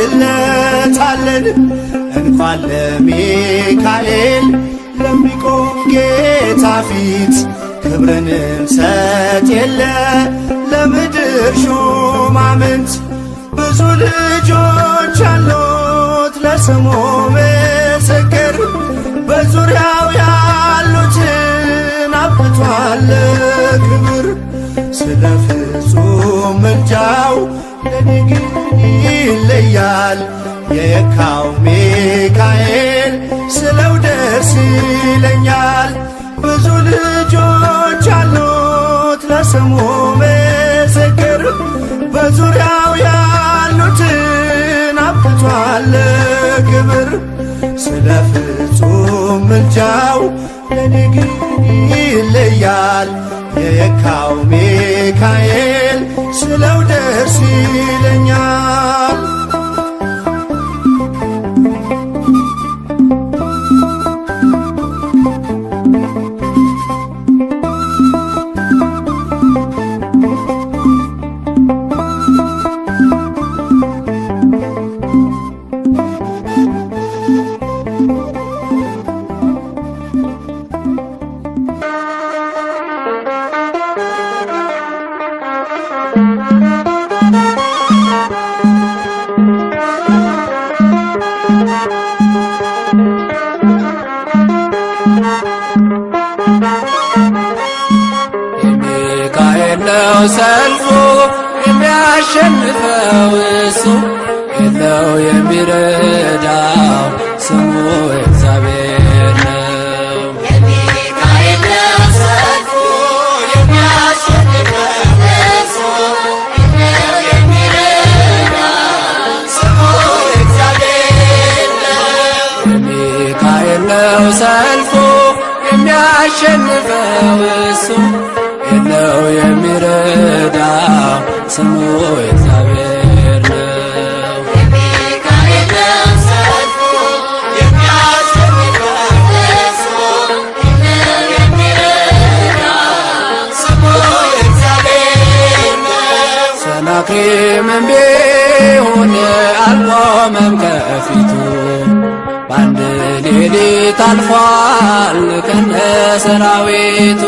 እንሰግድለታለን። እንኳን ለሚካኤል ለሚቆም ጌታ ፊት ክብርን እንሰጥ የለ ለምድር ሹማምንት። ብዙ ልጆች አሉት ለስሙ ምስክር በዙሪያው ያሉትን አብቅቷል ክብር። ስለ ፍጹም ምልጃው ለኔ ግን ይለያል የየካው ሚካኤል ስለው ደስ ይለኛል። ብዙ ልጆች አሉት ለስሙ ምስክር በዙሪያው ያሉትን አብቅቷል ክብር። ስለ ፍጹም ምልጃው ለኔ ግን ይለያል የየካው ሚካኤል ስለው ደስ ይለኛል። የሚካኤል ነው ሰልፉ የሚያሸንፈው እሱ የለው የሚረዳው ስሙ እግዚአብሔር ነው። የሚካኤል ነው ሰልፉ የሚያሸንፈው እሱ የለው የሚረዳው ስሙ እግዚአብሔር ነው። የሚካኤል ነው ሰልፉ የሚያሸንፈው እሱ የለው የሚረዳው ስሙ እግዚአብሔር ነው። የሚካኤል ነው ሰልፉ የሚያሸንፈው እሱ የለው የሚረዳው ስሙ እግዚአብሔር ነው። ሰናክሬምም ቢሆን አልቆመም ከፊቱ በአንድ ሌሊት አልፏል ከነ ሰራዊቱ።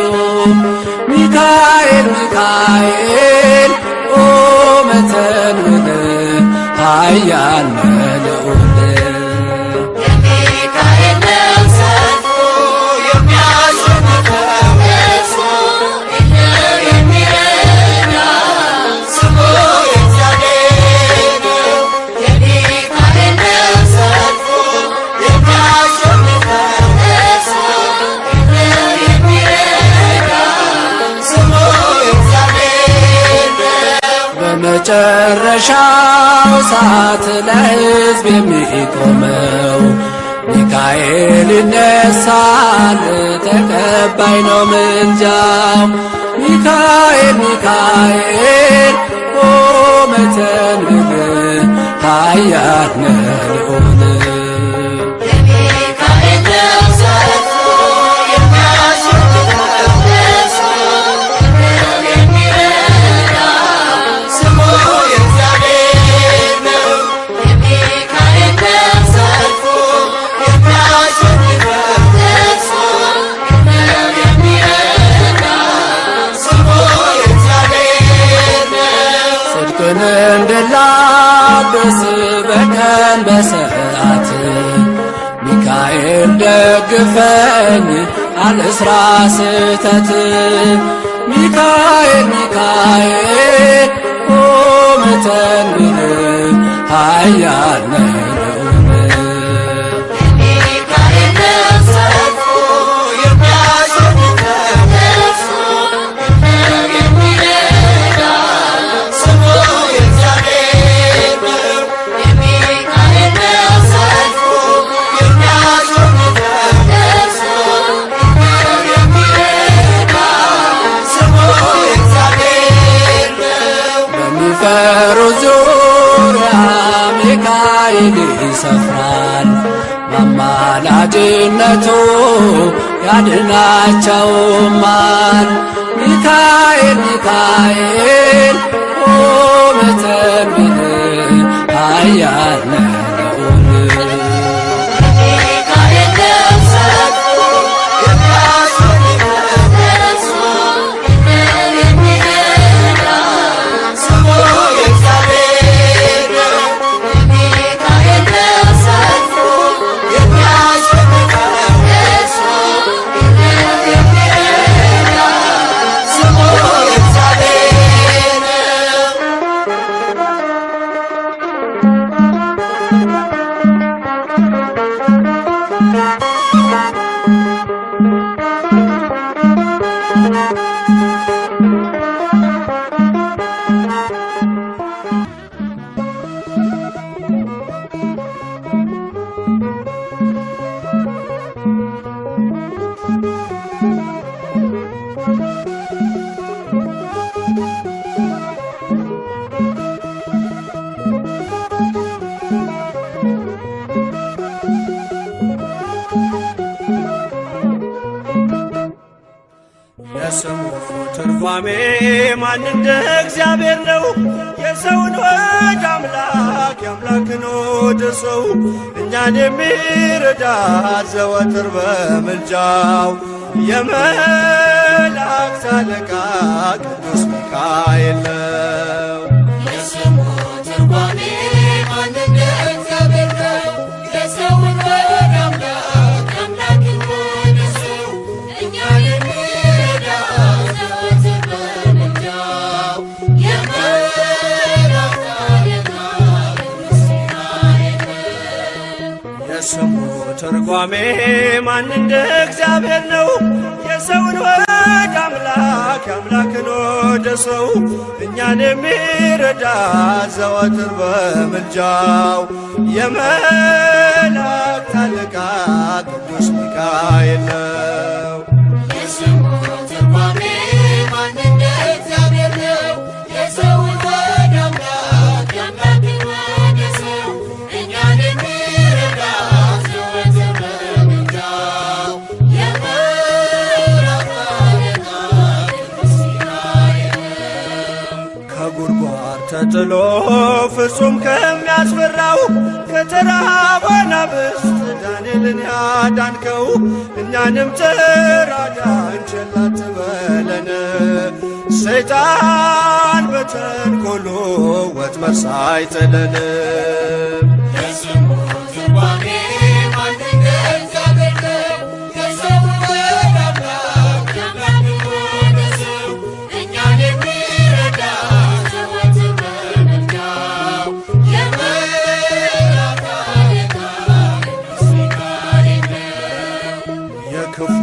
ሚካኤል ሚካኤል ቆመ ተንበል ኃያል ልዑል። የሚካኤል ነው ሰልፉ የሚያሸንፈው እሱ የለው የሚረዳው ስሙ እግዚአብሔር ነው። የሚካኤል ነው ሰልፉ የሚያሸንፈው እሱ የለው የሚረዳው ስሙ እግዚአብሔር ነው። በመጨረሻው ሰዓት ለሕዝብ የሚቆመው ሚካኤል ይነሳል ተቀባይ ነው ምልጃው። ሚካኤል ሚካኤል ቆመ ተንበል ኃያል ልዑል። የሚካኤል ነው ሰልፉ የሚያሸንፈው እሱ የለው የሚረዳው ስሙ እግዚአብሔር ነው። የሚካኤል ነው ሰልፉ የሚያሸንፈው እሱ የለው የሚረዳው ስሙ እግዚአብሔር ነው። ጽድቅን እንድላበስ በቀን በሰዓት ሚካኤል ደግፈኝ አልስራ ስህተት። ሚካኤል ሚካኤል ቆመ ተንበል ኃያል ልዑል። የሚካኤል ነው ሰልፉ የሚያሸንፈው እሱ የለው የሚረዳው ስሙ እግዚአብሔር ነው። የሚካኤል ነው ሰልፉ የሚያሸንፈው እሱ የለው የሚረዳው ስሙ እግዚአብሔር ነው። በሚፈሩ ዙሪያ ሚካኤል ይሰፍራል በአማላጅነቱ ያድናቸውማል። ሚካኤል ሚካኤል ቆመ ተንበል ኃያል ነህ ልዑል የስሙ ትርጓሜ ማን እንደ እግዚአብሔር ነው? የሰውን ወደ አምላክ የአምላክን ወደ ሰው እኛን የሚረዳ ዘወትር በምልጃው የመላእክት አለቃ ቅዱስ ሚካኤል ነው። የስሙ ትርጓሜ ማን እንደ እግዚአብሔር ነው? የሰውን ወደ አምላክ የአምላክን ወደ ሰው እኛን የሚረዳ ዘወትር በምልጃው የመላእክት አለቃ ቅዱስ ሚካኤል ነው። የስሙ ትርጓሜ ማን እንደ እግዚአብሔር ነው? የሰውን ወደ አምላክ የአምላክን ወደ ሰው እኛን የሚረዳ ዘወትር በምልጃው የመላእክት አለቃ ቅዱስ ሚካኤል ነው። የስሙ ትርጓሜ ማን እንደ እግዚአብሔር ነው? የሰውን ወደ አምላክ የአምላክን ወደ ሰው እኛን የሚረዳ ዘወትር በምልጃው የመላእክት አለቃ ቅዱስ ሚካኤል ነው። ከጉድጓድ ተጥሎ ፍጹም ከሚያስፈራው ከተራበ አናብስት ዳንኤልን ያዳንከው እኛንም ተራዳን ቸል አትበለን። ሰይጣን በተንኰሉ ወጥመድ ሳይጥለን የስሙ ትርጓሜ ማን እንደ እግዚአብሔር ነው? የሰውን ወደ አምላክ የአምላክን ወደ ሰው እኛን የሚረዳ ዘወትር በምልጃው የመላእክት አለቃ ቅዱስ ሚካኤል ነው። የክፉ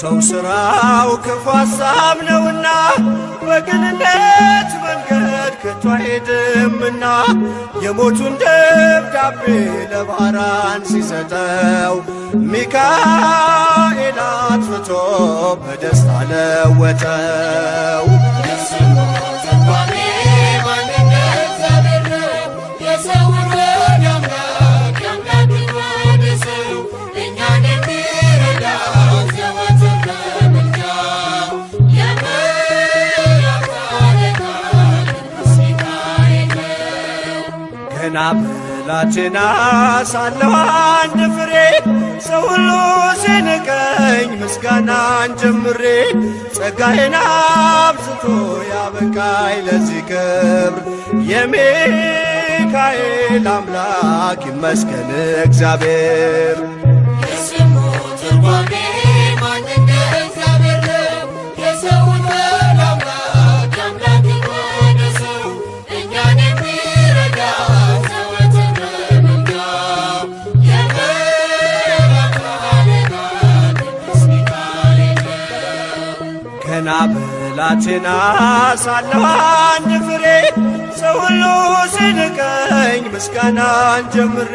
ሰው ሥራው ክፉ ሐሳብ ነውና በቅንነት መንገድ ከቶ አይሄድምና የሞቱን ደብዳቤ ለባህራን ሲሰጠው ሚካኤል አጥፍቶ በደስታ ለወጠው። የስሙ ትርጓሜ ማን እንደ እግዚአብሔር ነው? የሰውን ወደ አምላክ የአምላክን ወደ ሰው እኛን የሚረዳ ዘወትር በምልጃው የመላእክት አለቃ ቅዱስ ሚካኤል ነው። ገና ብላቴና ሳለሁ አንድ ፍሬ ሰው ሁሉ ሲንቀኝ ምስጋናን ጀምሬ ጸጋዬን አብዝቶ ያበቃኝ ለዚህ ክብር የሚካኤል አምላክ ይመስገን እግዚአብሔር። የስሙ ትርጓሜ ማን እንደ እግዚአብሔር ነው? የሰውን ወደ አምላክ የአምላክን ወደ ሰው እኛን የሚረዳ ዘወትር በምልጃው የመላእክት አለቃ ቅዱስ ሚካኤል ነው። ገና ብላቴና ሳለሁ አንድ ፍሬ ሰው ሁሉ ሲንቀኝ ምስጋናን ጀምሬ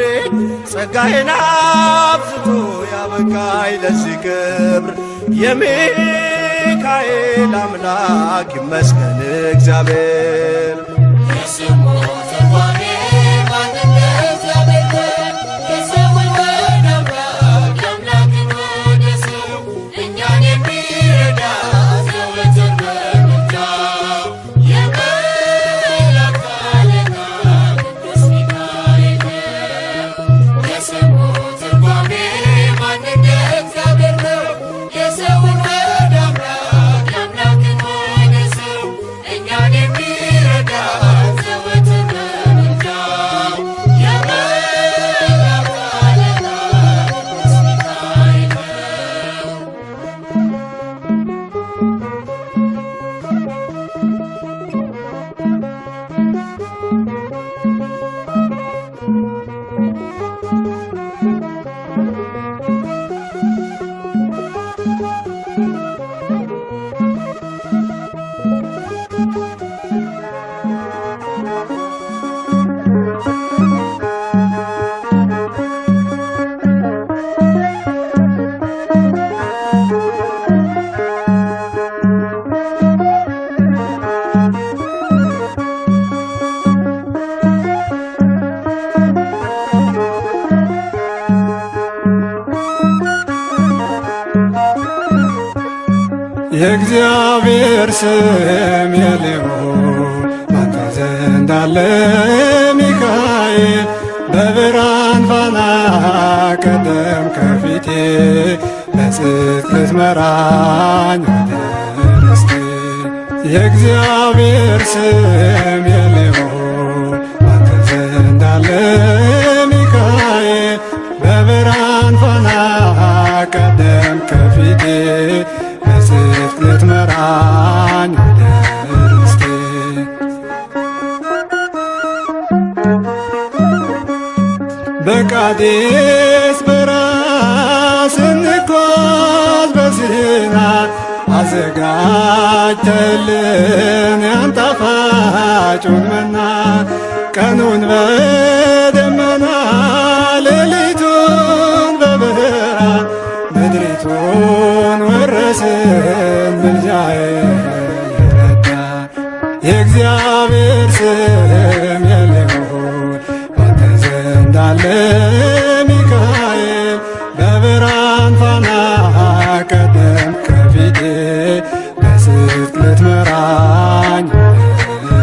ጸጋዬን አብዝቶ ያበቃኝ ለዚህ ክብር የሚካኤል አምላክ ይመስገን እግዚአብሔር። የስሙ ትርጓሜ ማን እንደ እግዚአብሔር ነው? የሰውን ወደ አምላክ የአምላክን ወደ ሰው እኛን የሚረዳ ዘወትር በምልጃው የመላእክት አለቃ ቅዱስ ሚካኤል የእግዚአብሔር ስም የልዑል ባንተ ዘንድ አለ ሚካኤል በብርሃን ፋና ቀደም ከፊቴ በጽድቅ ልትመራኝ ወደ ርስቴ የእግዚአብሔር ስም የልዑል ባንተ ዘንድ አለ ሚካኤል በብርሃን ፋና ቀደም ከፊቴ በጽድቅ ልትመራኝ ወደ ርስቴ በቃዴስ በረሃ ስንጓዝ በሲና አዘጋጅተልን ያን ጣፋጩን መና ቀኑን በደመና ሌሊቱን በብርሃን ምድሪቱን ወረስን ምልጃዬ ይረዳን የእግዚአብሔር ስም የልዑል ባንተ ዘንድ አለ ሚካኤል በብርሃን ፋና ቀደም ከፊቴ በጽድቅ ልትመራኝ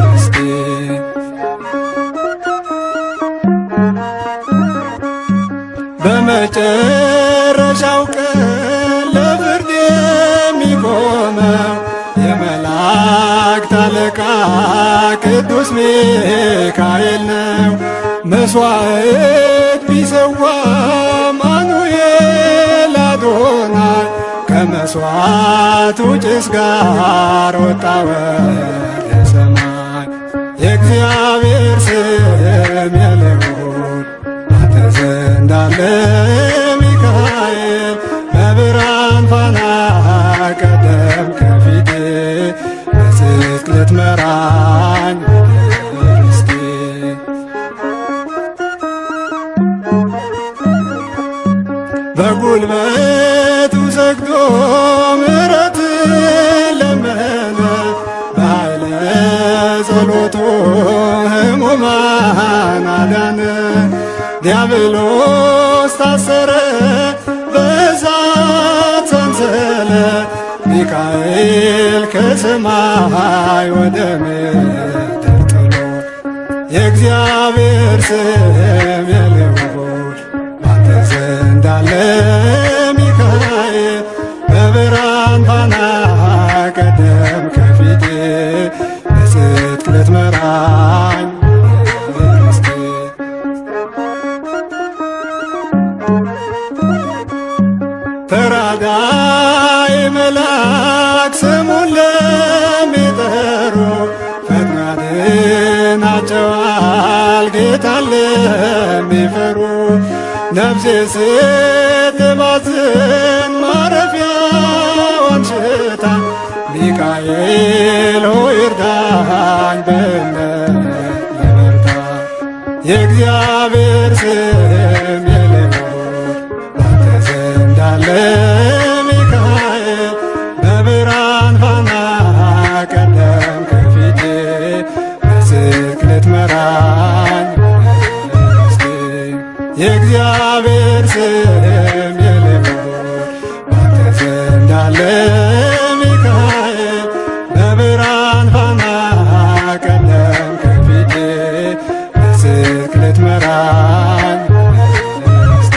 ርስቴ በመጨረሻው ቀን ለፍርድ የሚቆመው የመላእክት አለቃ ቅዱስ ሚካኤል ነው። መሥዋዕት ቢሰዋ አማኑኤል አዶናይ ከመሥዋዕቱ ጭስ ጋር ወጣ ወደ ሰማይ የእግዚአብሔር ስም የልዑል ባንተ ዘንድ አለ ሚካኤል በብርሃን ፋና ቀደም ከፊቴ በጽድቅ ልትመራኝ ወደ ርስቴ በጉልበቱ ሰግዶ ምሕረትን ለመነ በኃይለ ጸሎቱ ሕሙማን አዳነ ዲያብሎስ ታሰረ በእሳት ሰንሰለት ሚካኤል ከሰማይ ወደ ምድር ጥሎ የእግዚአብሔር ስም የልዑል ባንተ ዘንድ አለ ሚካኤል በብርሃን ፋና ቀደም ከፊቴ በጽድቅ ልትመራኝ ርስቴ ተራዳይ መልአክ ስሙን ለሚጠሩ ፈጥኖ ያድናቸዋል ጌታን ለሚፈሩ ነፍሴ ስትባዝን ማረፊያዋን ሽታ ሚካኤል ሆይ እርዳኝ በእምነት ልበርታ የእግዚአብሔር ስም የልዑል ባንተ ዘንድ አለ ሚካኤል በብርሃን ፋና ቀደም ከፊቴ በጽድቅ ልትመራኝ ርስቴ የእግዚአብሔር ስም የልዑል ባንተ ዘንድ አለ ሚካኤል በብርሃን ፋና ቀደም ከፊቴ በጽድቅ ልትመራኝ ርስቴ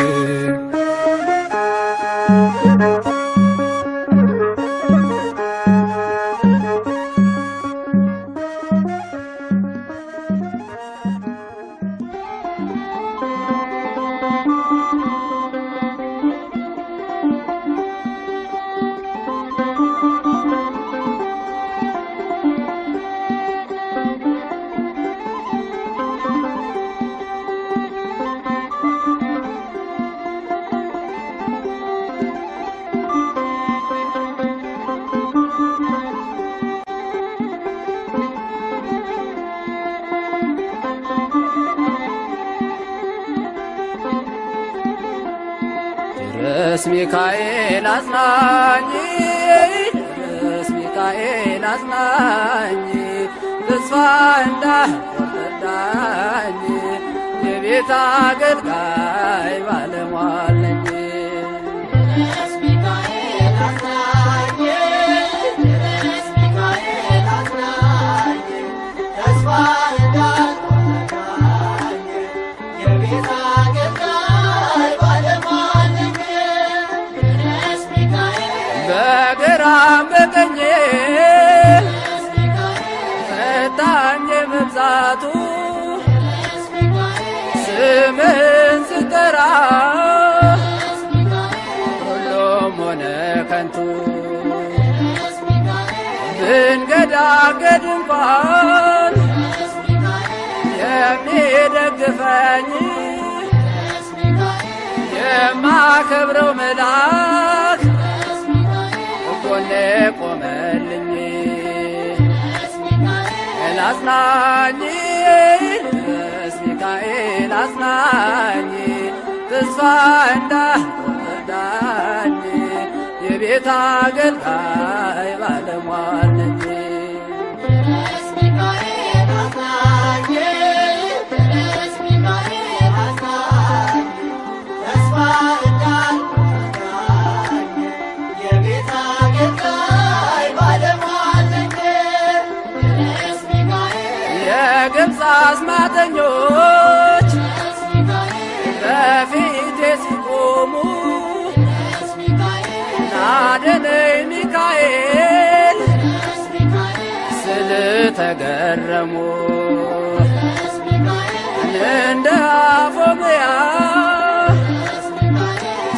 ድረስ ሚካኤል አጽናኝ፣ ድረስ ሚካኤል አጽናኝ፣ ተስፋ እንዳልቆርጥ እርዳኝ፣ የቤት አገልጋይ ባለሟል ነኝ። ድረስ ሚካኤል አጽናኝ፣ ከድንኳን የሚደግፈኝ የማከብረው መልአክ ጎኔ ቆመልኝ። አጽናኝ ቅዱስ ሚካኤል አጽናኝ ተስፋ እንዳትቆርጥ የቤት አገልጋይ ባለሟል ነኝ። የግብፅ አስማተኞች በፊቴ ሲቆሙ ናደነኝ ሚካኤል ስለተገረሙ እንደ አፎምያ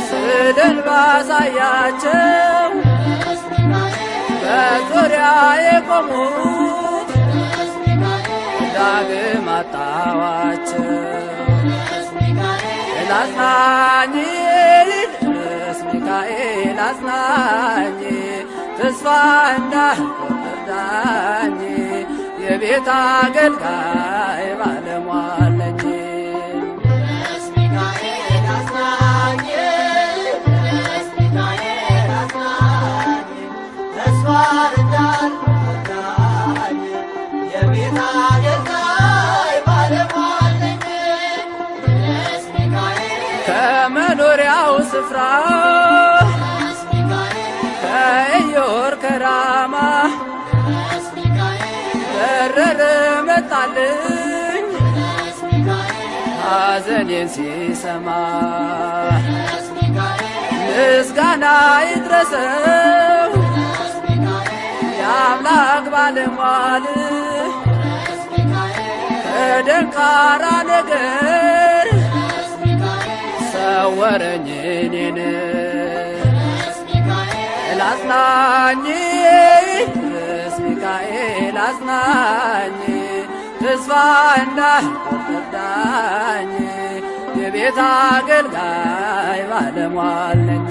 ስዕልን ባሳያቸው በዙሪያ የቆሙት ዳግም አጣዋቸው። አጽናኝ ቅዱስ ሚካኤል አጽናኝ ተስፋ እንዳትቆርጥ የቤት አገልጋይ ባለሟል ነኝ። ከመኖሪያው ስፍራ ከኢዮር ከራማ በረረ መጣልኝ ሐዘኔን ሲሰማ ምስጋና ይድረሰው የአምላክ ባለሟል ከደንቃራ ነገር ሰወረኝ እኔን። አጽናኝ ቅዱስ ሚካኤል አጽናኝ ተስፋ እንዳትቆርጥ የቤት አገልጋይ ባለሟል ነኝ።